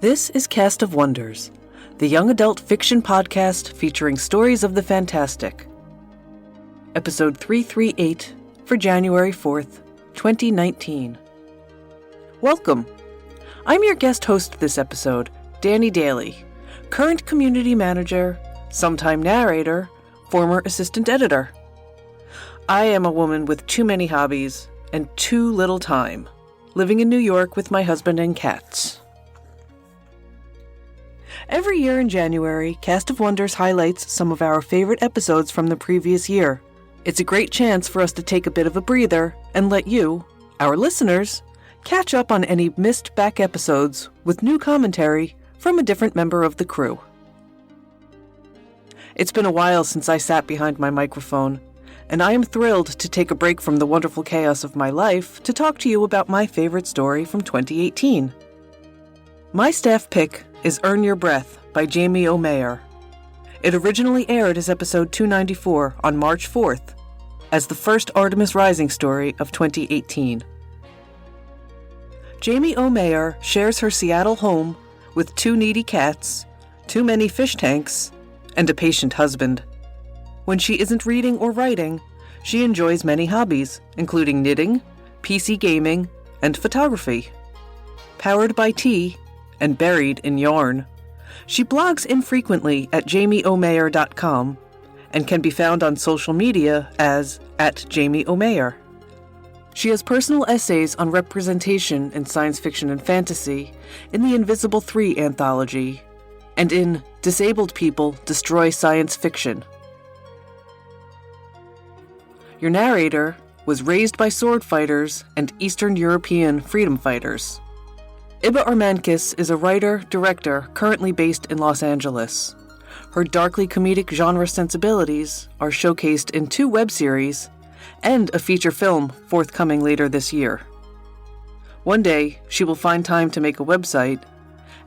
This is Cast of Wonders, the young adult fiction podcast featuring stories of the fantastic. Episode 338 for January 4th, 2019. Welcome. I'm your guest host this episode, Danny Daly, current community manager, sometime narrator, former assistant editor. I am a woman with too many hobbies and too little time, living in New York with my husband and cats. Every year in January, Cast of Wonders highlights some of our favorite episodes from the previous year. It's a great chance for us to take a bit of a breather and let you, our listeners, catch up on any missed back episodes with new commentary from a different member of the crew. It's been a while since I sat behind my microphone, and I am thrilled to take a break from the wonderful chaos of my life to talk to you about my favorite story from 2018. My staff pick is Earn Your Breath by Jamie O'Meara. It originally aired as episode 294 on March 4th, as the first Artemis Rising story of 2018. Jamie O'Meara shares her Seattle home with 2 needy cats, too many fish tanks, and a patient husband. When she isn't reading or writing, she enjoys many hobbies, including knitting, PC gaming, and photography. Powered by tea and buried in yarn, she blogs infrequently at jamieomeara.com and can be found on social media as @JamieO'Meara. She has personal essays on representation in science fiction and fantasy in the Invisible 3 anthology and in Disabled People Destroy Science Fiction. Your narrator was raised by sword fighters and Eastern European freedom fighters. Iba Armankis is a writer-director currently based in Los Angeles. Her darkly comedic genre sensibilities are showcased in 2 web series and a feature film forthcoming later this year. One day, she will find time to make a website,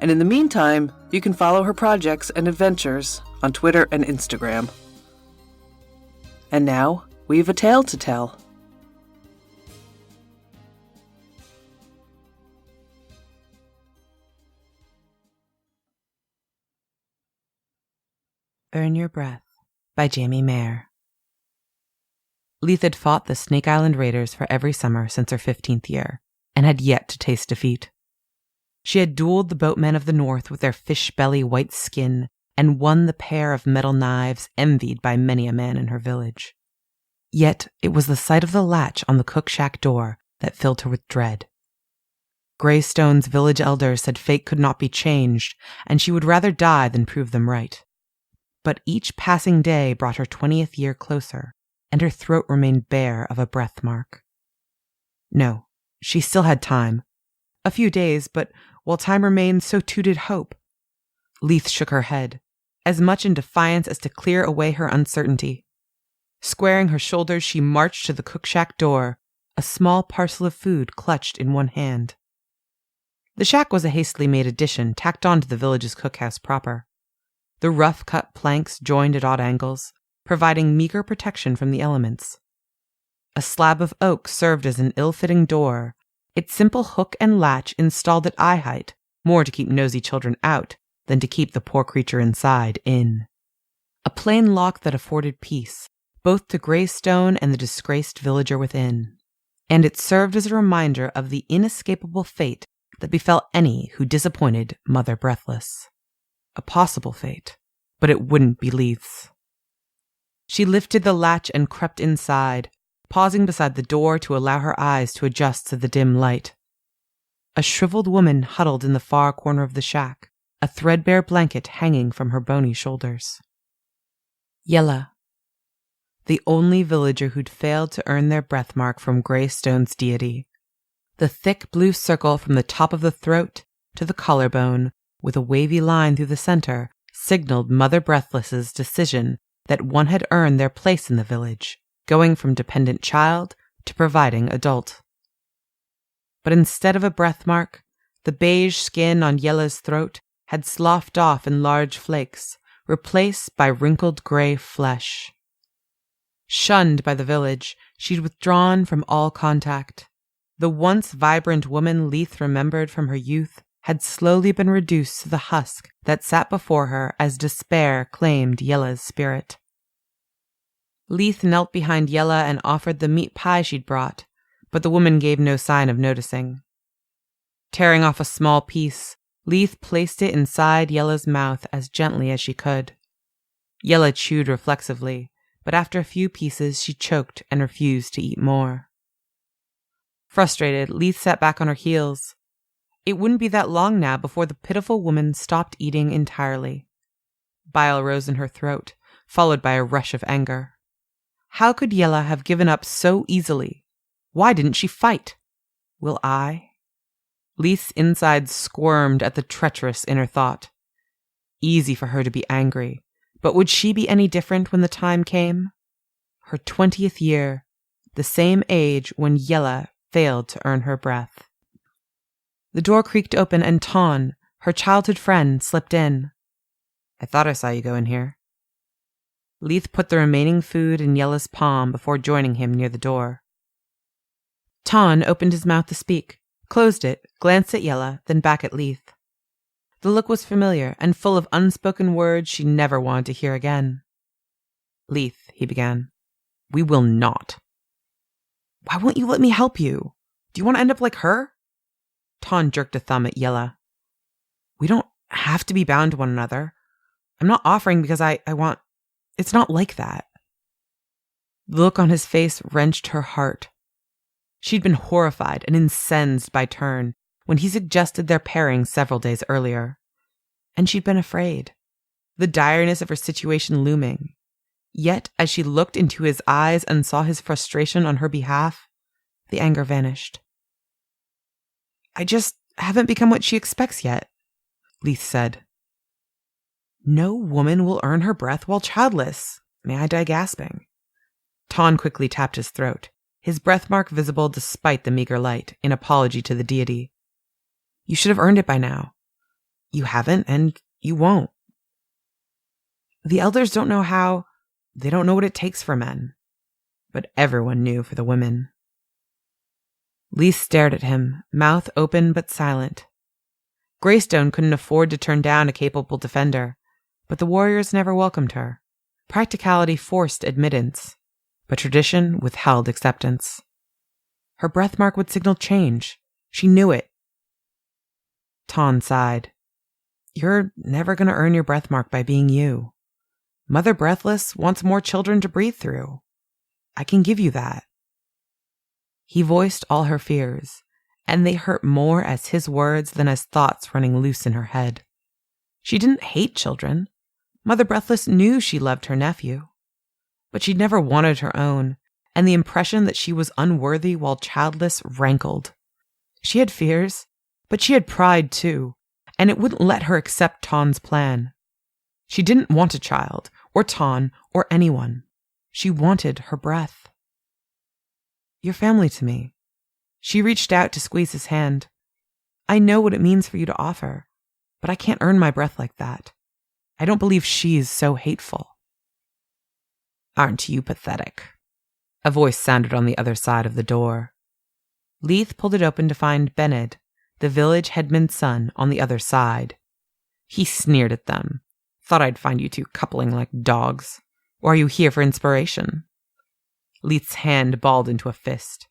and in the meantime, you can follow her projects and adventures on Twitter and Instagram. And now, we've a tale to tell. Earn Your Breath by Jamie O'Meara. Leith had fought the Snake Island Raiders for every summer since her 15th year, and had yet to taste defeat. She had dueled the boatmen of the North with their fish-belly white skin, and won the pair of metal knives envied by many a man in her village. Yet it was the sight of the latch on the cook shack door that filled her with dread. Greystone's village elders said fate could not be changed, and she would rather die than prove them right. But each passing day brought her 20th year closer, and her throat remained bare of a breath mark. No, she still had time. A few days, but while time remained, so too did hope. Leith shook her head, as much in defiance as to clear away her uncertainty. Squaring her shoulders, she marched to the cook shack door, a small parcel of food clutched in one hand. The shack was a hastily made addition tacked on to the village's cookhouse proper. The rough-cut planks joined at odd angles, providing meager protection from the elements. A slab of oak served as an ill-fitting door, its simple hook and latch installed at eye height, more to keep nosy children out than to keep the poor creature inside in. A plain lock that afforded peace, both to Greystone and the disgraced villager within, and it served as a reminder of the inescapable fate that befell any who disappointed Mother Breathless. A possible fate, but it wouldn't be Leith's. She lifted the latch and crept inside, pausing beside the door to allow her eyes to adjust to the dim light. A shriveled woman huddled in the far corner of the shack, a threadbare blanket hanging from her bony shoulders. Yella, the only villager who'd failed to earn their breathmark from Greystone's deity. The thick blue circle from the top of the throat to the collarbone, with a wavy line through the center, signaled Mother Breathless's decision that one had earned their place in the village, going from dependent child to providing adult. But instead of a breathmark, the beige skin on Yella's throat had sloughed off in large flakes, replaced by wrinkled gray flesh. Shunned by the village, she'd withdrawn from all contact. The once vibrant woman Leith remembered from her youth had slowly been reduced to the husk that sat before her as despair claimed Yella's spirit. Leith knelt behind Yella and offered the meat pie she'd brought, but the woman gave no sign of noticing. Tearing off a small piece, Leith placed it inside Yella's mouth as gently as she could. Yella chewed reflexively, but after a few pieces she choked and refused to eat more. Frustrated, Leith sat back on her heels. It wouldn't be that long now before the pitiful woman stopped eating entirely. Bile rose in her throat, followed by a rush of anger. How could Yella have given up so easily? Why didn't she fight? Will I? Leith's insides squirmed at the treacherous inner thought. Easy for her to be angry, but would she be any different when the time came? Her 20th year, the same age when Yella failed to earn her breath. The door creaked open and Ton, her childhood friend, slipped in. I thought I saw you go in here. Leith put the remaining food in Yella's palm before joining him near the door. Ton opened his mouth to speak, closed it, glanced at Yella, then back at Leith. The look was familiar and full of unspoken words she never wanted to hear again. Leith, he began, we will not. Why won't you let me help you? Do you want to end up like her? Ton jerked a thumb at Yella. We don't have to be bound to one another. I'm not offering because I want... It's not like that. The look on his face wrenched her heart. She'd been horrified and incensed by Turn when he suggested their pairing several days earlier. And she'd been afraid, the direness of her situation looming. Yet, as she looked into his eyes and saw his frustration on her behalf, the anger vanished. I just haven't become what she expects yet, Leith said. No woman will earn her breath while childless. May I die gasping? Ton quickly tapped his throat, his breathmark visible despite the meager light, in apology to the deity. You should have earned it by now. You haven't, and you won't. The elders don't know how. They don't know what it takes for men. But everyone knew for the women. Leith stared at him, mouth open but silent. Greystone couldn't afford to turn down a capable defender, but the warriors never welcomed her. Practicality forced admittance, but tradition withheld acceptance. Her breathmark would signal change. She knew it. Ton sighed. You're never going to earn your breathmark by being you. Mother Breathless wants more children to breathe through. I can give you that. He voiced all her fears, and they hurt more as his words than as thoughts running loose in her head. She didn't hate children. Mother Breathless knew she loved her nephew. But she'd never wanted her own, and the impression that she was unworthy while childless rankled. She had fears, but she had pride too, and it wouldn't let her accept Ton's plan. She didn't want a child, or Ton, or anyone. She wanted her breath. You're family to me. She reached out to squeeze his hand. I know what it means for you to offer, but I can't earn my breath like that. I don't believe she's so hateful. Aren't you pathetic? A voice sounded on the other side of the door. Leith pulled it open to find Bened, the village headman's son, on the other side. He sneered at them. Thought I'd find you two coupling like dogs. Or are you here for inspiration? Leith's hand balled into a fist.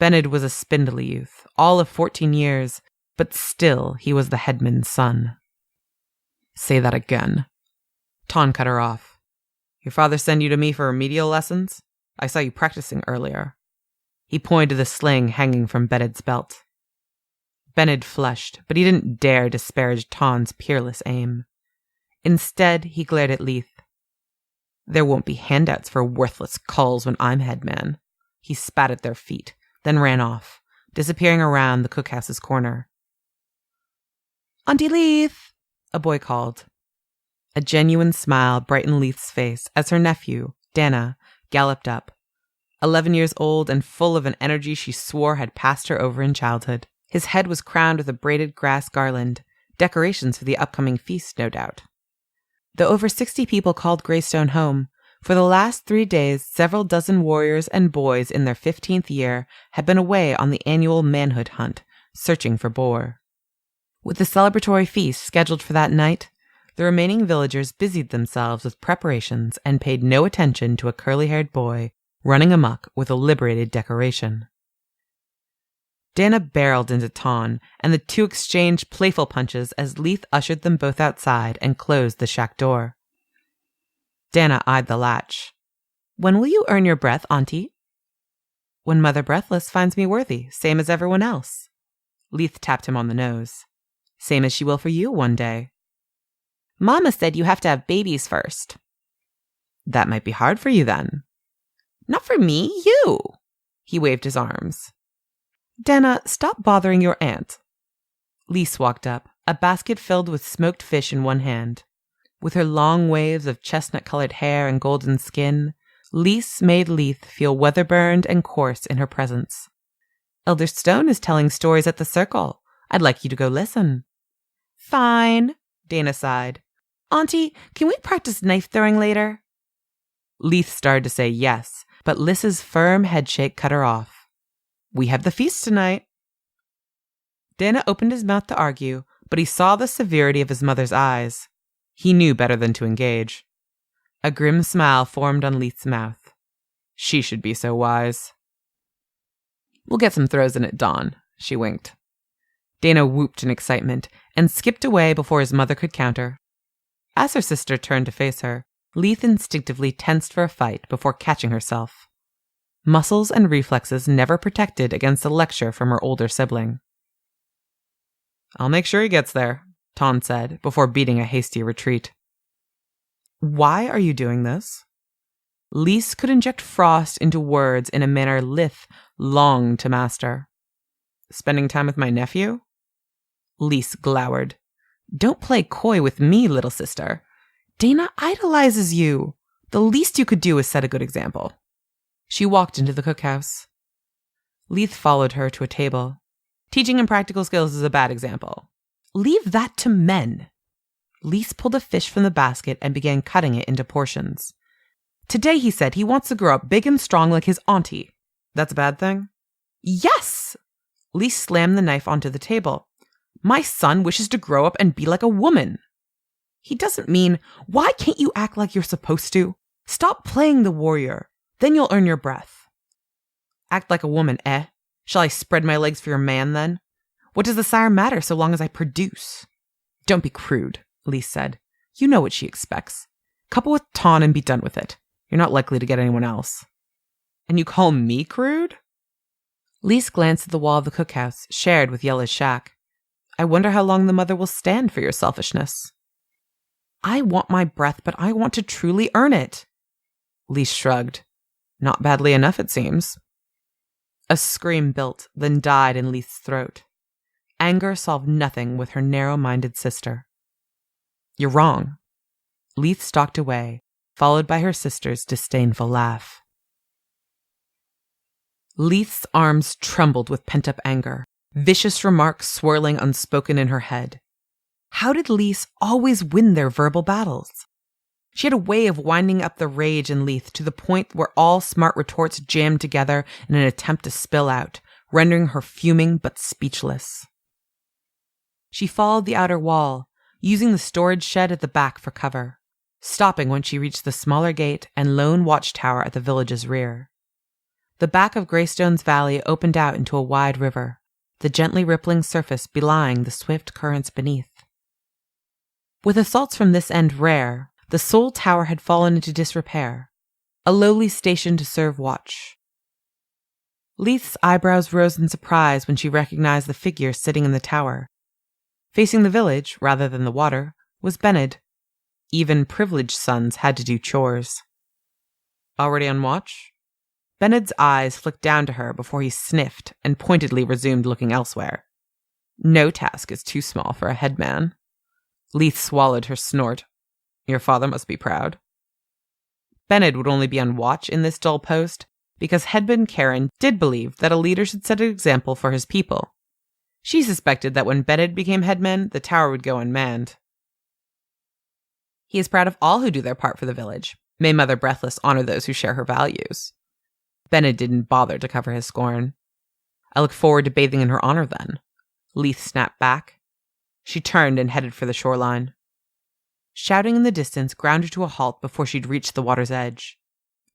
Bened was a spindly youth, all of 14 years, but still he was the headman's son. Say that again. Ton cut her off. Your father send you to me for remedial lessons? I saw you practicing earlier. He pointed to the sling hanging from Bened's belt. Bened flushed, but he didn't dare disparage Ton's peerless aim. Instead, he glared at Leith. There won't be handouts for worthless culls when I'm headman. He spat at their feet, then ran off, disappearing around the cookhouse's corner. Auntie Leith! A boy called. A genuine smile brightened Leith's face as her nephew, Dana, galloped up. 11 years old and full of an energy she swore had passed her over in childhood. His head was crowned with a braided grass garland, decorations for the upcoming feast, no doubt. Though over 60 people called Greystone home, for the last 3 days several dozen warriors and boys in their 15th year had been away on the annual manhood hunt, searching for boar. With the celebratory feast scheduled for that night, the remaining villagers busied themselves with preparations and paid no attention to a curly-haired boy running amok with a liberated decoration. Dana barreled into Ton, and the two exchanged playful punches as Leith ushered them both outside and closed the shack door. Dana eyed the latch. "When will you earn your breath, Auntie?" "When Mother Breathless finds me worthy, same as everyone else." Leith tapped him on the nose. "Same as she will for you one day." "Mama said you have to have babies first." "That might be hard for you then." "Not for me, you." He waved his arms. "Dana, stop bothering your aunt." Lise walked up, a basket filled with smoked fish in one hand. With her long waves of chestnut-colored hair and golden skin, Lise made Leith feel weather-burned and coarse in her presence. "Elder Stone is telling stories at the circle. I'd like you to go listen." "Fine," Dana sighed. "Auntie, can we practice knife-throwing later?" Leith started to say yes, but Lisa's firm headshake cut her off. "We have the feast tonight." Dana opened his mouth to argue, but he saw the severity of his mother's eyes. He knew better than to engage. A grim smile formed on Leith's mouth. She should be so wise. "We'll get some throws in at dawn," she winked. Dana whooped in excitement and skipped away before his mother could counter. As her sister turned to face her, Leith instinctively tensed for a fight before catching herself. Muscles and reflexes never protected against a lecture from her older sibling. "I'll make sure he gets there," Ton said, before beating a hasty retreat. "Why are you doing this?" Lise could inject frost into words in a manner Lith longed to master. "Spending time with my nephew?" Lise glowered. "Don't play coy with me, little sister. Dana idolizes you. The least you could do is set a good example." She walked into the cookhouse. Leith followed her to a table. "Teaching him practical skills is a bad example. Leave that to men." Leith pulled a fish from the basket and began cutting it into portions. "Today he said he wants to grow up big and strong like his auntie. That's a bad thing?" "Yes!" Leith slammed the knife onto the table. "My son wishes to grow up and be like a woman." "He doesn't mean, why can't you act like you're supposed to? Stop playing the warrior. Then you'll earn your breath." "Act like a woman, eh? Shall I spread my legs for your man, then? What does the sire matter so long as I produce?" "Don't be crude," Lise said. "You know what she expects. Couple with Ton and be done with it. You're not likely to get anyone else." "And you call me crude?" Lise glanced at the wall of the cookhouse, shared with Yella's shack. "I wonder how long the mother will stand for your selfishness." "I want my breath, but I want to truly earn it." Lise shrugged. "Not badly enough, it seems." A scream built, then died in Leith's throat. Anger solved nothing with her narrow-minded sister. "You're wrong." Leith stalked away, followed by her sister's disdainful laugh. Leith's arms trembled with pent-up anger, vicious remarks swirling unspoken in her head. How did Lise always win their verbal battles? She had a way of winding up the rage in Leith to the point where all smart retorts jammed together in an attempt to spill out, rendering her fuming but speechless. She followed the outer wall, using the storage shed at the back for cover, stopping when she reached the smaller gate and lone watchtower at the village's rear. The back of Greystone's valley opened out into a wide river, the gently rippling surface belying the swift currents beneath. With assaults from this end rare, the sole tower had fallen into disrepair, a lowly station to serve watch. Leith's eyebrows rose in surprise when she recognized the figure sitting in the tower. Facing the village, rather than the water, was Bened. Even privileged sons had to do chores. "Already on watch?" Bened's eyes flicked down to her before he sniffed and pointedly resumed looking elsewhere. "No task is too small for a headman." Leith swallowed her snort. "Your father must be proud." Bened would only be on watch in this dull post because Headman Karen did believe that a leader should set an example for his people. She suspected that when Bened became headman, the tower would go unmanned. "He is proud of all who do their part for the village. May Mother Breathless honor those who share her values." Bened didn't bother to cover his scorn. "I look forward to bathing in her honor then." Leith snapped back. She turned and headed for the shoreline. Shouting in the distance ground her to a halt before she'd reached the water's edge.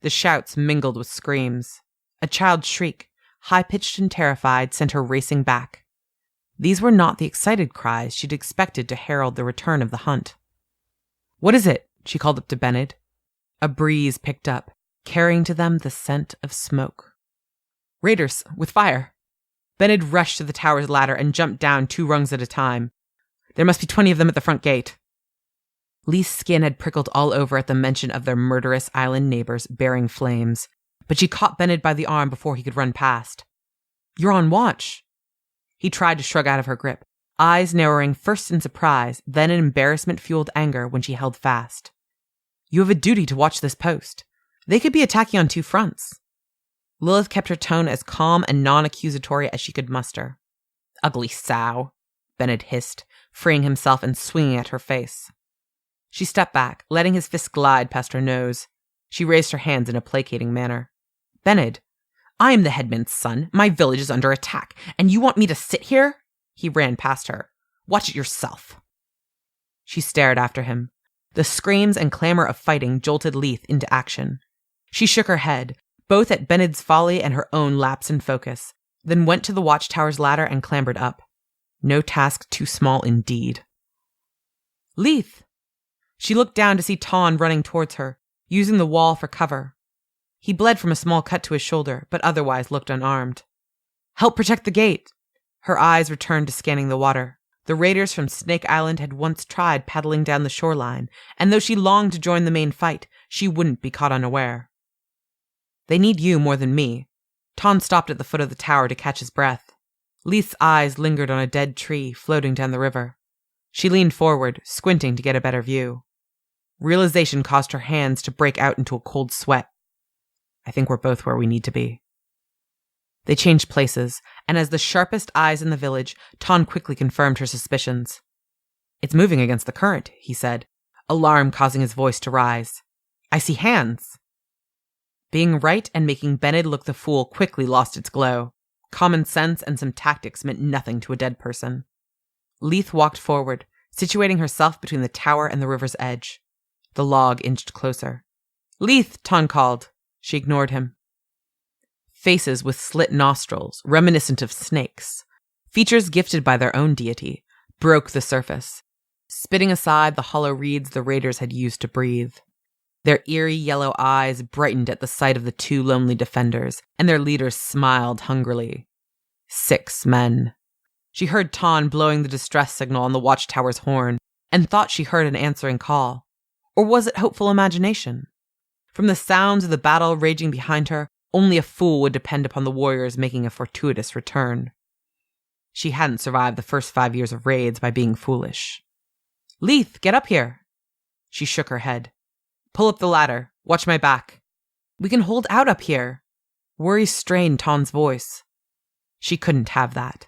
The shouts mingled with screams. A child's shriek, high-pitched and terrified, sent her racing back. These were not the excited cries she'd expected to herald the return of the hunt. "What is it?" she called up to Benid. A breeze picked up, carrying to them the scent of smoke. "Raiders, with fire." Benid rushed to the tower's ladder and jumped down 2 rungs at a time. "There must be 20 of them at the front gate." Leith's skin had prickled all over at the mention of their murderous island neighbors bearing flames, but she caught Benid by the arm before he could run past. "You're on watch." He tried to shrug out of her grip, eyes narrowing first in surprise, then in embarrassment-fueled anger when she held fast. "You have a duty to watch this post. They could be attacking on 2 fronts. Lilith kept her tone as calm and non-accusatory as she could muster. "Ugly sow," Benid hissed, freeing himself and swinging at her face. She stepped back, letting his fist glide past her nose. She raised her hands in a placating manner. "Benid, I am the headman's son. My village is under attack, and you want me to sit here?" He ran past her. "Watch it yourself." She stared after him. The screams and clamor of fighting jolted Leith into action. She shook her head, both at Benid's folly and her own lapse in focus, then went to the watchtower's ladder and clambered up. No task too small indeed. "Leith!" She looked down to see Ton running towards her, using the wall for cover. He bled from a small cut to his shoulder, but otherwise looked unarmed. "Help protect the gate!" Her eyes returned to scanning the water. The raiders from Snake Island had once tried paddling down the shoreline, and though she longed to join the main fight, she wouldn't be caught unaware. "They need you more than me." Ton stopped at the foot of the tower to catch his breath. Leith's eyes lingered on a dead tree floating down the river. She leaned forward, squinting to get a better view. Realization caused her hands to break out into a cold sweat. "I think we're both where we need to be." They changed places, and as the sharpest eyes in the village, Ton quickly confirmed her suspicions. "It's moving against the current," he said, alarm causing his voice to rise. "I see hands." Being right and making Benid look the fool quickly lost its glow. Common sense and some tactics meant nothing to a dead person. Leith walked forward, situating herself between the tower and the river's edge. The log inched closer. "Leith!" Ton called. She ignored him. Faces with slit nostrils, reminiscent of snakes, features gifted by their own deity, broke the surface, spitting aside the hollow reeds the raiders had used to breathe. Their eerie yellow eyes brightened at the sight of the 2 lonely defenders, and their leaders smiled hungrily. 6 men. She heard Ton blowing the distress signal on the watchtower's horn, and thought she heard an answering call. Or was it hopeful imagination? From the sounds of the battle raging behind her, only a fool would depend upon the warriors making a fortuitous return. She hadn't survived the first 5 years of raids by being foolish. "Leith, get up here!" She shook her head. "Pull up the ladder. Watch my back." "We can hold out up here." Worry strained Ton's voice. She couldn't have that.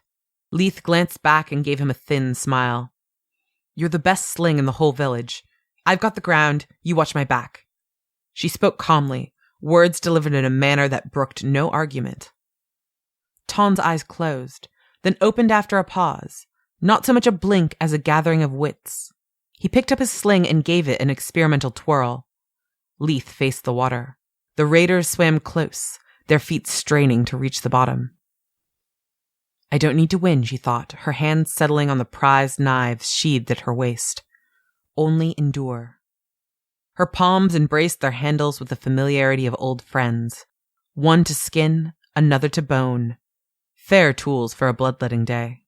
Leith glanced back and gave him a thin smile. "You're the best sling in the whole village. I've got the ground, you watch my back." She spoke calmly, words delivered in a manner that brooked no argument. Ton's eyes closed, then opened after a pause, not so much a blink as a gathering of wits. He picked up his sling and gave it an experimental twirl. Leith faced the water. The raiders swam close, their feet straining to reach the bottom. "I don't need to win," she thought, her hands settling on the prized knives sheathed at her waist. "Only endure." Her palms embraced their handles with the familiarity of old friends. One to skin, another to bone. Fair tools for a bloodletting day.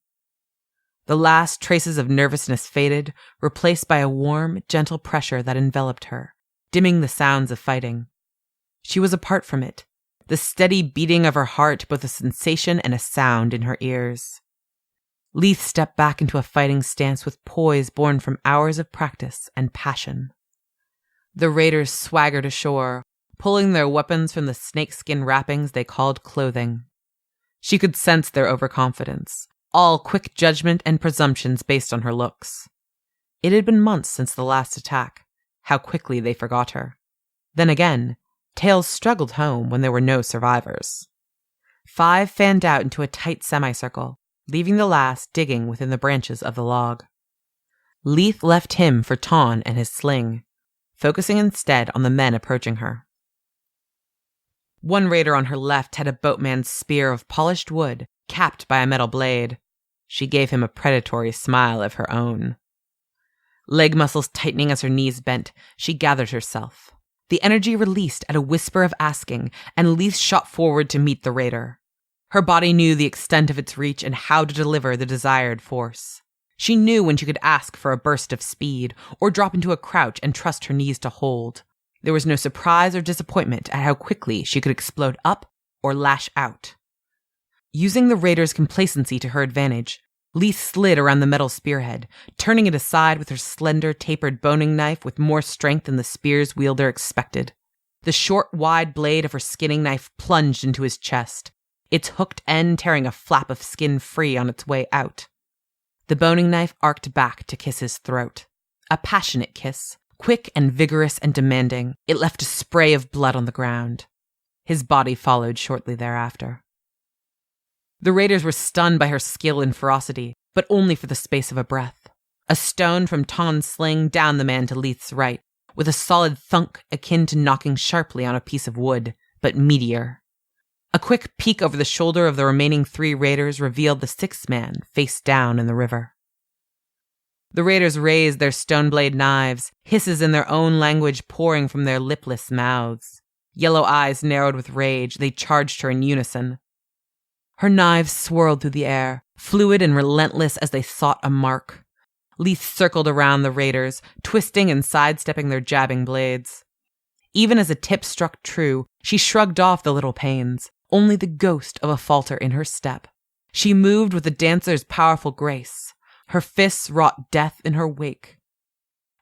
The last traces of nervousness faded, replaced by a warm, gentle pressure that enveloped her, dimming the sounds of fighting. She was apart from it, the steady beating of her heart both a sensation and a sound in her ears. Leith stepped back into a fighting stance with poise born from hours of practice and passion. The raiders swaggered ashore, pulling their weapons from the snakeskin wrappings they called clothing. She could sense their overconfidence, all quick judgment and presumptions based on her looks. It had been months since the last attack. How quickly they forgot her. Then again, tales struggled home when there were no survivors. 5 fanned out into a tight semicircle, leaving the last digging within the branches of the log. Leith left him for Ton and his sling, focusing instead on the men approaching her. One raider on her left had a boatman's spear of polished wood, capped by a metal blade. She gave him a predatory smile of her own. Leg muscles tightening as her knees bent, she gathered herself. The energy released at a whisper of asking, and Leith shot forward to meet the raider. Her body knew the extent of its reach and how to deliver the desired force. She knew when she could ask for a burst of speed, or drop into a crouch and trust her knees to hold. There was no surprise or disappointment at how quickly she could explode up or lash out. Using the raider's complacency to her advantage, Leith slid around the metal spearhead, turning it aside with her slender, tapered boning knife with more strength than the spear's wielder expected. The short, wide blade of her skinning knife plunged into his chest, its hooked end tearing a flap of skin free on its way out. The boning knife arced back to kiss his throat. A passionate kiss, quick and vigorous and demanding. It left a spray of blood on the ground. His body followed shortly thereafter. The raiders were stunned by her skill and ferocity, but only for the space of a breath. A stone from Ton's sling downed the man to Leith's right, with a solid thunk akin to knocking sharply on a piece of wood, but meatier. A quick peek over the shoulder of the remaining 3 raiders revealed the 6th man face down in the river. The raiders raised their stone-blade knives, hisses in their own language pouring from their lipless mouths. Yellow eyes narrowed with rage, they charged her in unison. Her knives swirled through the air, fluid and relentless as they sought a mark. Leith circled around the raiders, twisting and sidestepping their jabbing blades. Even as a tip struck true, she shrugged off the little pains, only the ghost of a falter in her step. She moved with a dancer's powerful grace. Her fists wrought death in her wake.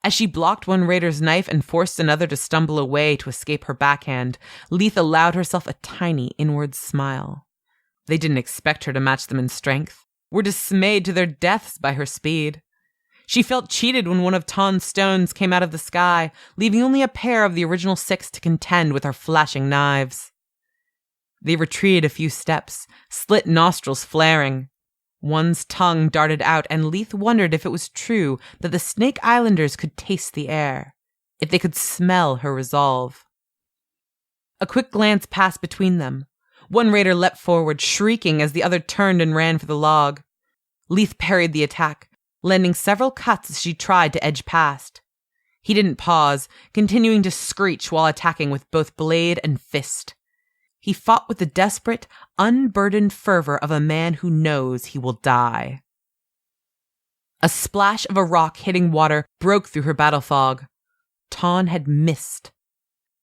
As she blocked one raider's knife and forced another to stumble away to escape her backhand, Leith allowed herself a tiny inward smile. They didn't expect her to match them in strength, were dismayed to their deaths by her speed. She felt cheated when one of Ton's stones came out of the sky, leaving only a pair of the original 6 to contend with her flashing knives. They retreated a few steps, slit nostrils flaring. One's tongue darted out, and Leith wondered if it was true that the Snake Islanders could taste the air, if they could smell her resolve. A quick glance passed between them. One raider leapt forward, shrieking as the other turned and ran for the log. Leith parried the attack, landing several cuts as she tried to edge past. He didn't pause, continuing to screech while attacking with both blade and fist. He fought with the desperate, unburdened fervor of a man who knows he will die. A splash of a rock hitting water broke through her battle fog. Ton had missed.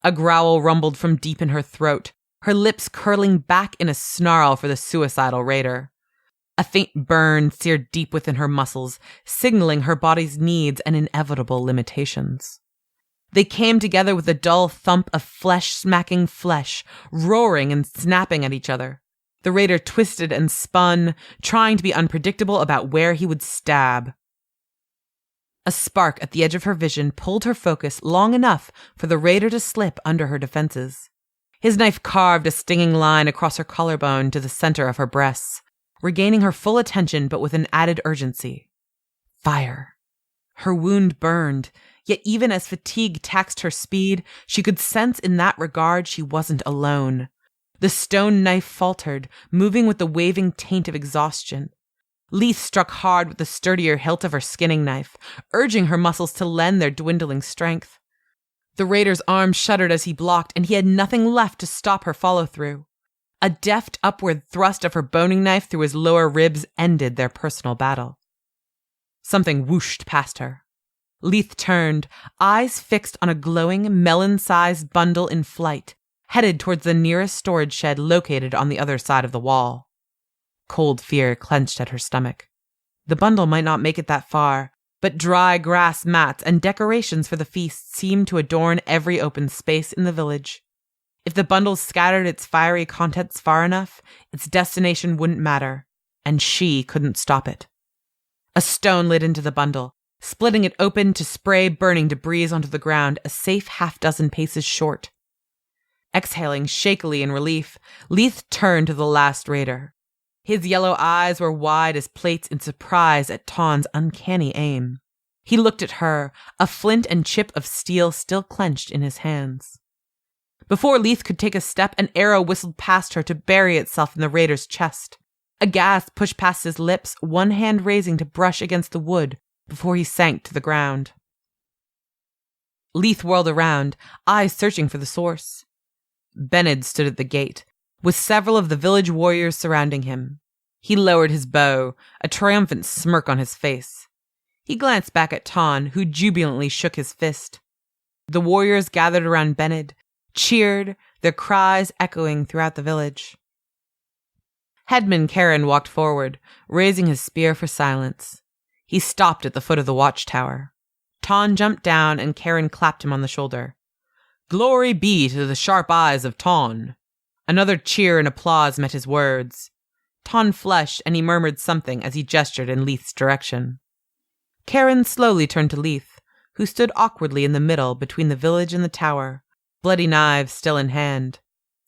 A growl rumbled from deep in her throat, her lips curling back in a snarl for the suicidal raider. A faint burn seared deep within her muscles, signaling her body's needs and inevitable limitations. They came together with a dull thump of flesh smacking flesh, roaring and snapping at each other. The raider twisted and spun, trying to be unpredictable about where he would stab. A spark at the edge of her vision pulled her focus long enough for the raider to slip under her defenses. His knife carved a stinging line across her collarbone to the center of her breasts, regaining her full attention but with an added urgency. Fire. Her wound burned, yet even as fatigue taxed her speed, she could sense in that regard she wasn't alone. The stone knife faltered, moving with the waving taint of exhaustion. Leith struck hard with the sturdier hilt of her skinning knife, urging her muscles to lend their dwindling strength. The raider's arm shuddered as he blocked, and he had nothing left to stop her follow-through. A deft upward thrust of her boning knife through his lower ribs ended their personal battle. Something whooshed past her. Leith turned, eyes fixed on a glowing, melon-sized bundle in flight, headed towards the nearest storage shed located on the other side of the wall. Cold fear clenched at her stomach. The bundle might not make it that far, but dry grass mats and decorations for the feast seemed to adorn every open space in the village. If the bundle scattered its fiery contents far enough, its destination wouldn't matter, and she couldn't stop it. A stone lit into the bundle, splitting it open to spray burning debris onto the ground a safe 6 paces short. Exhaling shakily in relief, Leith turned to the last raider. His yellow eyes were wide as plates in surprise at Ton's uncanny aim. He looked at her, a flint and chip of steel still clenched in his hands. Before Leith could take a step, an arrow whistled past her to bury itself in the raider's chest. A gasp pushed past his lips, one hand raising to brush against the wood before he sank to the ground. Leith whirled around, eyes searching for the source. Bened stood at the gate, with several of the village warriors surrounding him. He lowered his bow, a triumphant smirk on his face. He glanced back at Ton, who jubilantly shook his fist. The warriors gathered around Bened, cheered, their cries echoing throughout the village. Headman Karen walked forward, raising his spear for silence. He stopped at the foot of the watchtower. Ton jumped down and Karen clapped him on the shoulder. "Glory be to the sharp eyes of Ton." Another cheer and applause met his words. Ton flushed and he murmured something as he gestured in Leith's direction. Karen slowly turned to Leith, who stood awkwardly in the middle between the village and the tower, bloody knives still in hand.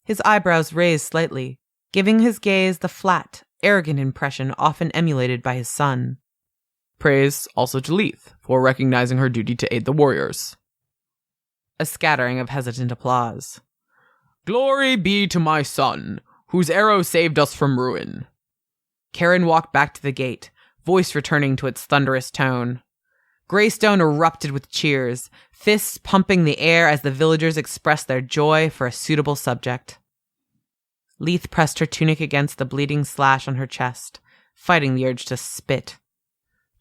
His eyebrows raised slightly, giving his gaze the flat, arrogant impression often emulated by his son. Praise also to Leith for recognizing her duty to aid the warriors. A scattering of hesitant applause. Glory be to my son, whose arrow saved us from ruin. Karen walked back to the gate, voice returning to its thunderous tone. Greystone erupted with cheers, fists pumping the air as the villagers expressed their joy for a suitable subject. Leith pressed her tunic against the bleeding slash on her chest, fighting the urge to spit.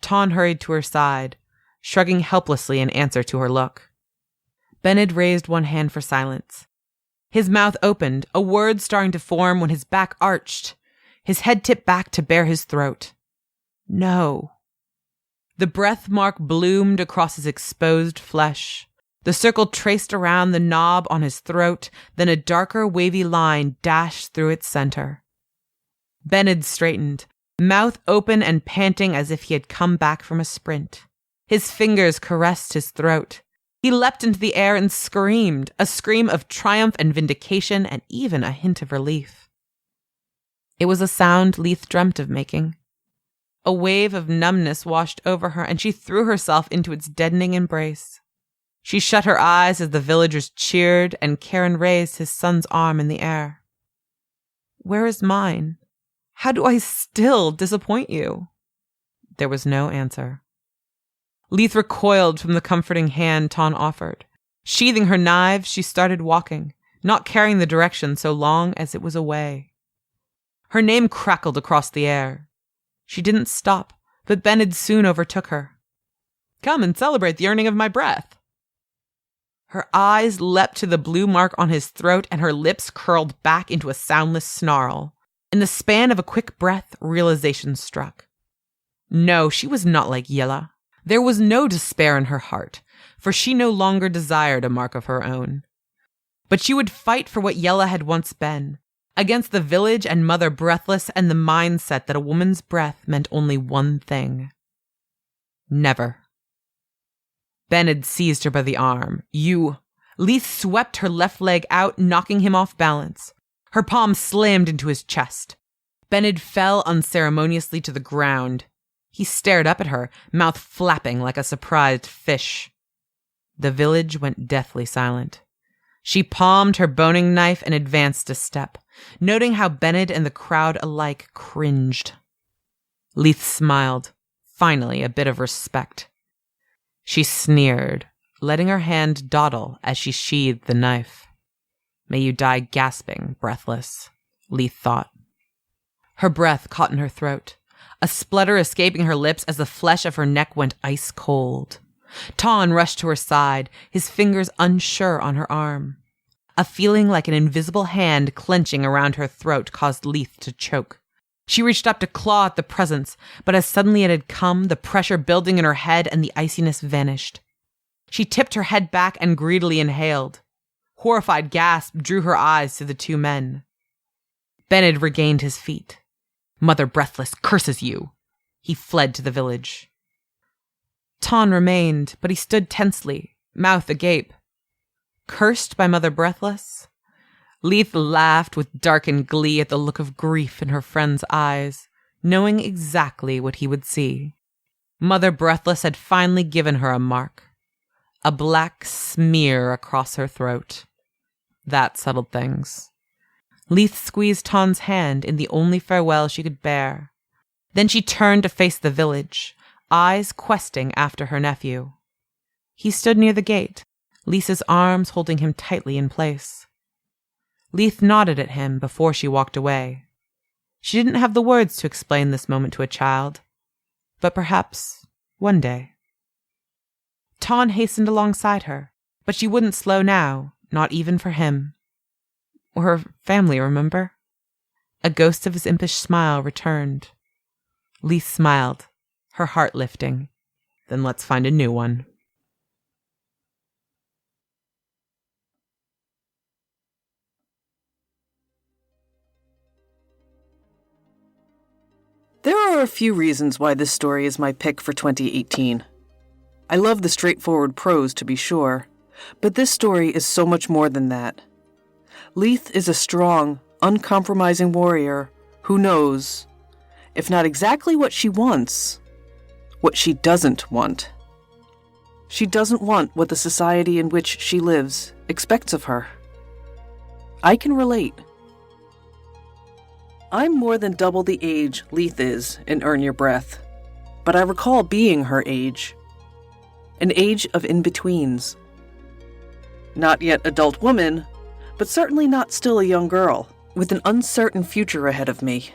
Ton hurried to her side, shrugging helplessly in answer to her look. Bened raised one hand for silence. His mouth opened, a word starting to form when his back arched. His head tipped back to bare his throat. No. The breath mark bloomed across his exposed flesh. The circle traced around the knob on his throat, then a darker wavy line dashed through its center. Bened straightened, mouth open and panting as if he had come back from a sprint. His fingers caressed his throat. He leapt into the air and screamed, a scream of triumph and vindication and even a hint of relief. It was a sound Leith dreamt of making. A wave of numbness washed over her, and she threw herself into its deadening embrace. She shut her eyes as the villagers cheered, and Karen raised his son's arm in the air. "Where is mine? How do I still disappoint you?" There was no answer. Leith recoiled from the comforting hand Ton offered. Sheathing her knives, she started walking, not caring the direction so long as it was away. Her name crackled across the air. She didn't stop, but Bened soon overtook her. "Come and celebrate the earning of my breath." Her eyes leapt to the blue mark on his throat, and her lips curled back into a soundless snarl. In the span of a quick breath, realization struck. No, she was not like Yella. There was no despair in her heart, for she no longer desired a mark of her own. But she would fight for what Yella had once been, against the village and Mother Breathless and the mindset that a woman's breath meant only one thing. Never. Bened seized her by the arm. "You." Leith swept her left leg out, knocking him off balance. Her palm slammed into his chest. Bened fell unceremoniously to the ground. He stared up at her, mouth flapping like a surprised fish. The village went deathly silent. She palmed her boning knife and advanced a step, noting how Bened and the crowd alike cringed. Leith smiled, finally a bit of respect. She sneered, letting her hand dawdle as she sheathed the knife. "May you die gasping, breathless," Leith thought. Her breath caught in her throat, a splutter escaping her lips as the flesh of her neck went ice cold. Ton rushed to her side, his fingers unsure on her arm. A feeling like an invisible hand clenching around her throat caused Leith to choke. She reached up to claw at the presence, but as suddenly it had come, the pressure building in her head and the iciness vanished. She tipped her head back and greedily inhaled. Horrified gasp drew her eyes to the two men. Bened regained his feet. "Mother Breathless curses you." He fled to the village. Ton remained, but he stood tensely, mouth agape. Cursed by Mother Breathless? Leith laughed with darkened glee at the look of grief in her friend's eyes, knowing exactly what he would see. Mother Breathless had finally given her a mark. A black smear across her throat. That settled things. Leith squeezed Ton's hand in the only farewell she could bear. Then she turned to face the village, eyes questing after her nephew. He stood near the gate, Lisa's arms holding him tightly in place. Leith nodded at him before she walked away. She didn't have the words to explain this moment to a child, but perhaps one day. Ton hastened alongside her, but she wouldn't slow now, not even for him. Or her family, remember? A ghost of his impish smile returned. Leith smiled, her heart lifting. Then let's find a new one. There are a few reasons why this story is my pick for 2018. I love the straightforward prose, to be sure, but this story is so much more than that. Leith is a strong, uncompromising warrior who knows, if not exactly what she wants, what she doesn't want. She doesn't want what the society in which she lives expects of her. I can relate. I'm more than double the age Leith is in Earn Your Breath, but I recall being her age. An age of in-betweens. Not yet adult woman, but certainly not still a young girl, with an uncertain future ahead of me.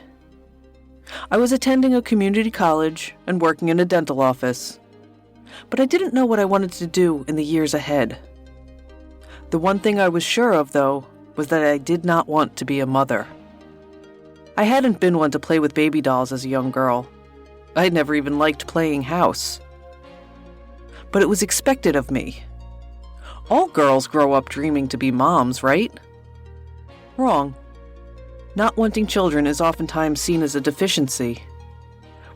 I was attending a community college and working in a dental office, but I didn't know what I wanted to do in the years ahead. The one thing I was sure of, though, was that I did not want to be a mother. I hadn't been one to play with baby dolls as a young girl. I'd never even liked playing house. But it was expected of me. All girls grow up dreaming to be moms, right? Wrong. Not wanting children is oftentimes seen as a deficiency.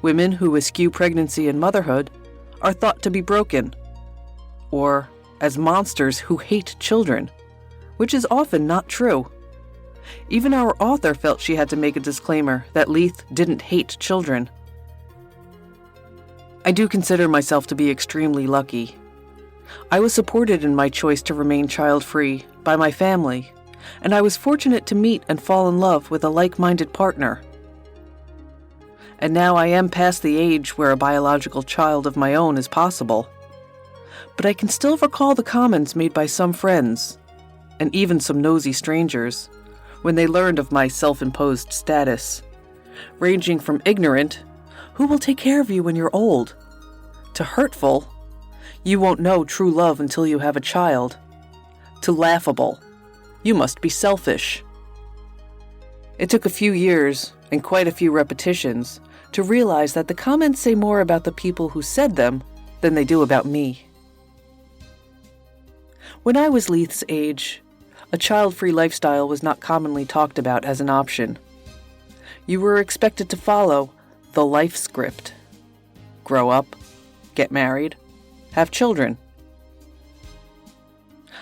Women who eschew pregnancy and motherhood are thought to be broken, or as monsters who hate children, which is often not true. Even our author felt she had to make a disclaimer that Leith didn't hate children. I do consider myself to be extremely lucky. I was supported in my choice to remain child-free by my family, and I was fortunate to meet and fall in love with a like-minded partner. And now I am past the age where a biological child of my own is possible. But I can still recall the comments made by some friends, and even some nosy strangers, when they learned of my self-imposed status, ranging from ignorant, "Who will take care of you when you're old?" to hurtful, "You won't know true love until you have a child," to laughable, "You must be selfish." It took a few years and quite a few repetitions to realize that the comments say more about the people who said them than they do about me. When I was Leith's age, a child-free lifestyle was not commonly talked about as an option. You were expected to follow the life script. Grow up, get married, have children.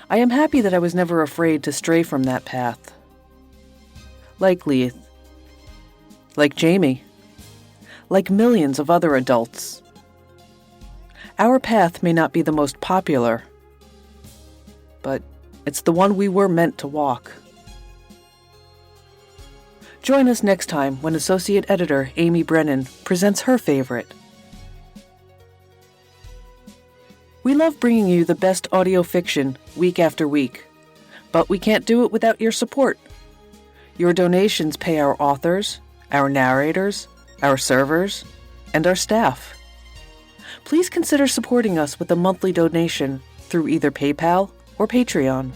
I am happy that I was never afraid to stray from that path. Like Leith, like Jamie, like millions of other adults. Our path may not be the most popular, but it's the one we were meant to walk. Join us next time when Associate Editor Amy Brennan presents her favorite. We love bringing you the best audio fiction week after week, but we can't do it without your support. Your donations pay our authors, our narrators, our servers, and our staff. Please consider supporting us with a monthly donation through either PayPal or Patreon.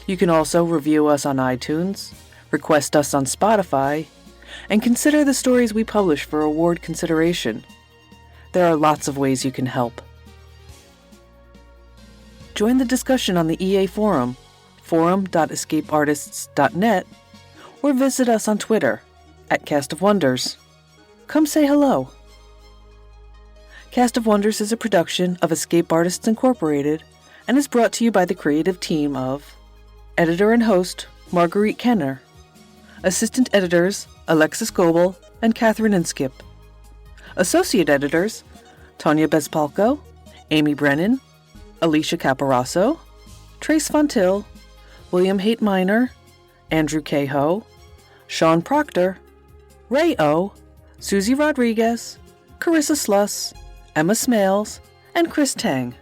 You can also review us on iTunes, request us on Spotify, and consider the stories we publish for award consideration. There are lots of ways you can help. Join the discussion on the EA Forum, forum.escapeartists.net, or visit us on Twitter, @Cast of Wonders. Come say hello. Cast of Wonders is a production of Escape Artists Incorporated and is brought to you by the creative team of editor and host Marguerite Kenner, assistant editors Alexis Goebel and Catherine Inskip, associate editors Tanya Bezpalko, Amy Brennan, Alicia Caparasso, Trace Fontil, William Haight Minor, Andrew Cahoe, Sean Proctor, Ray O, Susie Rodriguez, Carissa Sluss, Emma Smales, and Chris Tang.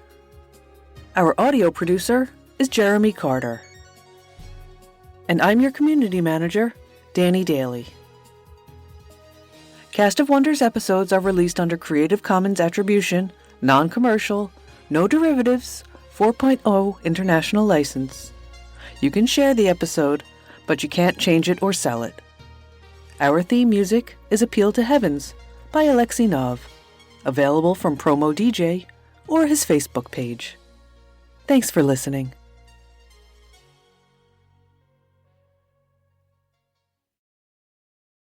Our audio producer is Jeremy Carter. And I'm your community manager, Danny Daly. Cast of Wonders episodes are released under Creative Commons Attribution, Non-Commercial, No Derivatives, 4.0 International License. You can share the episode, but you can't change it or sell it. Our theme music is Appeal to Heavens by Alexei Nov, available from Promo DJ or his Facebook page. Thanks for listening.